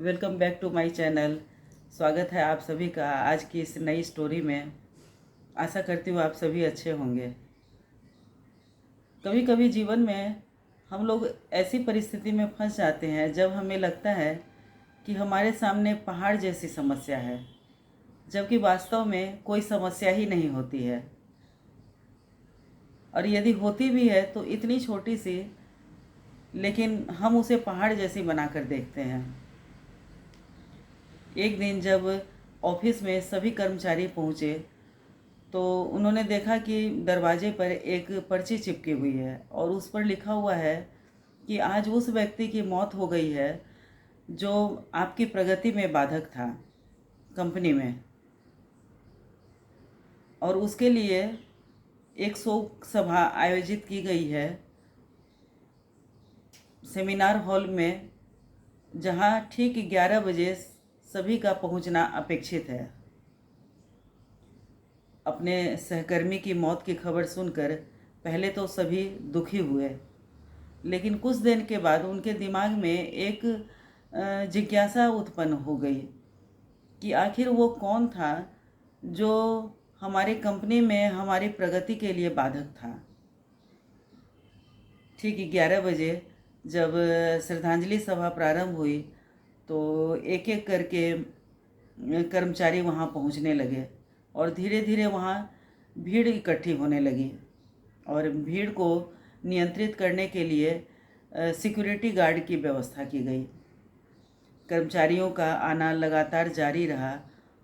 Welcome back to my channel. स्वागत है आप सभी का आज की इस नई स्टोरी में। आशा करती हूँ आप सभी अच्छे होंगे। कभी कभी जीवन में हम लोग ऐसी परिस्थिति में फंस जाते हैं जब हमें लगता है कि हमारे सामने पहाड़ जैसी समस्या है, जबकि वास्तव में कोई समस्या ही नहीं होती है, और यदि होती भी है तो इतनी छोटी सी, लेकिन हम उसे पहाड़ जैसी बनाकर देखते हैं। एक दिन जब ऑफिस में सभी कर्मचारी पहुंचे तो उन्होंने देखा कि दरवाजे पर एक पर्ची चिपकी हुई है और उस पर लिखा हुआ है कि आज उस व्यक्ति की मौत हो गई है जो आपकी प्रगति में बाधक था कंपनी में, और उसके लिए एक शोक सभा आयोजित की गई है सेमिनार हॉल में, जहां ठीक 11 बजे सभी का पहुंचना अपेक्षित है। अपने सहकर्मी की मौत की खबर सुनकर पहले तो सभी दुखी हुए, लेकिन कुछ दिन के बाद उनके दिमाग में एक जिज्ञासा उत्पन्न हो गई कि आखिर वो कौन था जो हमारी कंपनी में हमारी प्रगति के लिए बाधक था। ठीक 11 बजे जब श्रद्धांजलि सभा प्रारंभ हुई तो एक एक करके कर्मचारी वहाँ पहुँचने लगे और धीरे धीरे वहाँ भीड़ इकट्ठी होने लगी, और भीड़ को नियंत्रित करने के लिए सिक्योरिटी गार्ड की व्यवस्था की गई। कर्मचारियों का आना लगातार जारी रहा,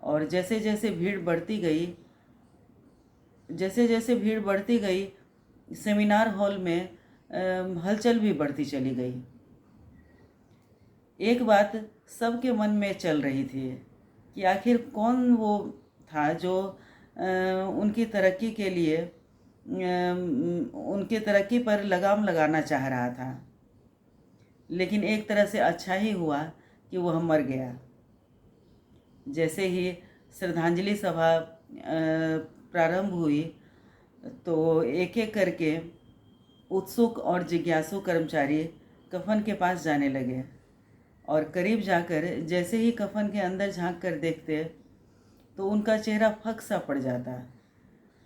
और जैसे जैसे भीड़ बढ़ती गई सेमिनार हॉल में हलचल भी बढ़ती चली गई। एक बात सबके मन में चल रही थी कि आखिर कौन वो था जो उनकी तरक्की के लिए उनकी तरक्की पर लगाम लगाना चाह रहा था। लेकिन एक तरह से अच्छा ही हुआ कि वह मर गया। जैसे ही श्रद्धांजलि सभा प्रारंभ हुई तो एक एक करके उत्सुक और जिज्ञासु कर्मचारी कफन के पास जाने लगे, और करीब जाकर जैसे ही कफन के अंदर झांक कर देखते तो उनका चेहरा फक सा पड़ जाता,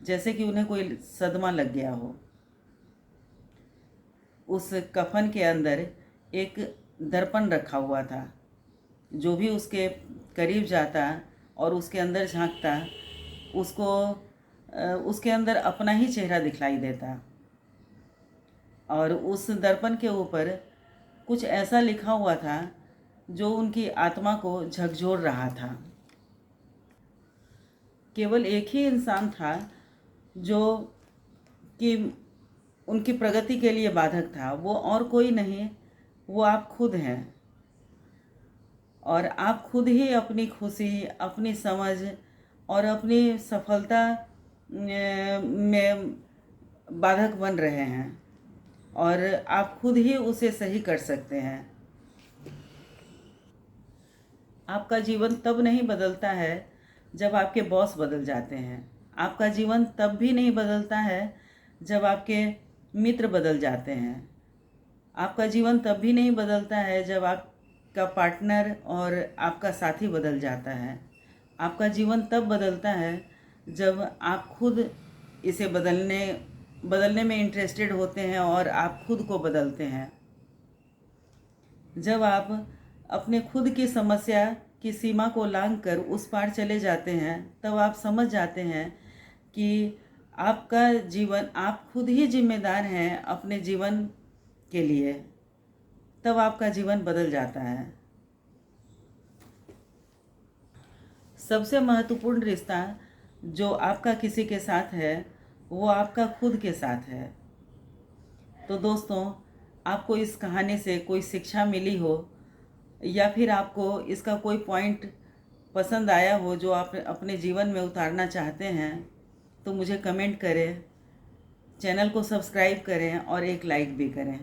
जैसे कि उन्हें कोई सदमा लग गया हो। उस कफन के अंदर एक दर्पण रखा हुआ था। जो भी उसके करीब जाता और उसके अंदर झांकता, उसको उसके अंदर अपना ही चेहरा दिखलाई देता, और उस दर्पण के ऊपर कुछ ऐसा लिखा हुआ था जो उनकी आत्मा को झकझोर रहा था। केवल एक ही इंसान था जो कि उनकी प्रगति के लिए बाधक था, वो और कोई नहीं, वो आप खुद हैं। और आप खुद ही अपनी खुशी, अपनी समझ और अपनी सफलता में बाधक बन रहे हैं, और आप खुद ही उसे सही कर सकते हैं। आपका जीवन तब नहीं बदलता है जब आपके बॉस बदल जाते हैं। आपका जीवन तब भी नहीं बदलता है जब आपके मित्र बदल जाते हैं। आपका जीवन तब भी नहीं बदलता है जब आपका पार्टनर और आपका साथी बदल जाता है। आपका जीवन तब बदलता है जब आप खुद इसे बदलने में इंटरेस्टेड होते हैं और आप खुद को बदलते हैं। जब आप अपने खुद की समस्या की सीमा को लांघकर उस पार चले जाते हैं, तब आप समझ जाते हैं कि आपका जीवन, आप खुद ही जिम्मेदार हैं अपने जीवन के लिए। तब आपका जीवन बदल जाता है। सबसे महत्वपूर्ण रिश्ता जो आपका किसी के साथ है वो आपका खुद के साथ है। तो दोस्तों, आपको इस कहानी से कोई शिक्षा मिली हो या फिर आपको इसका कोई पॉइंट पसंद आया हो जो आप अपने जीवन में उतारना चाहते हैं, तो मुझे कमेंट करें, चैनल को सब्सक्राइब करें और एक लाइक भी करें।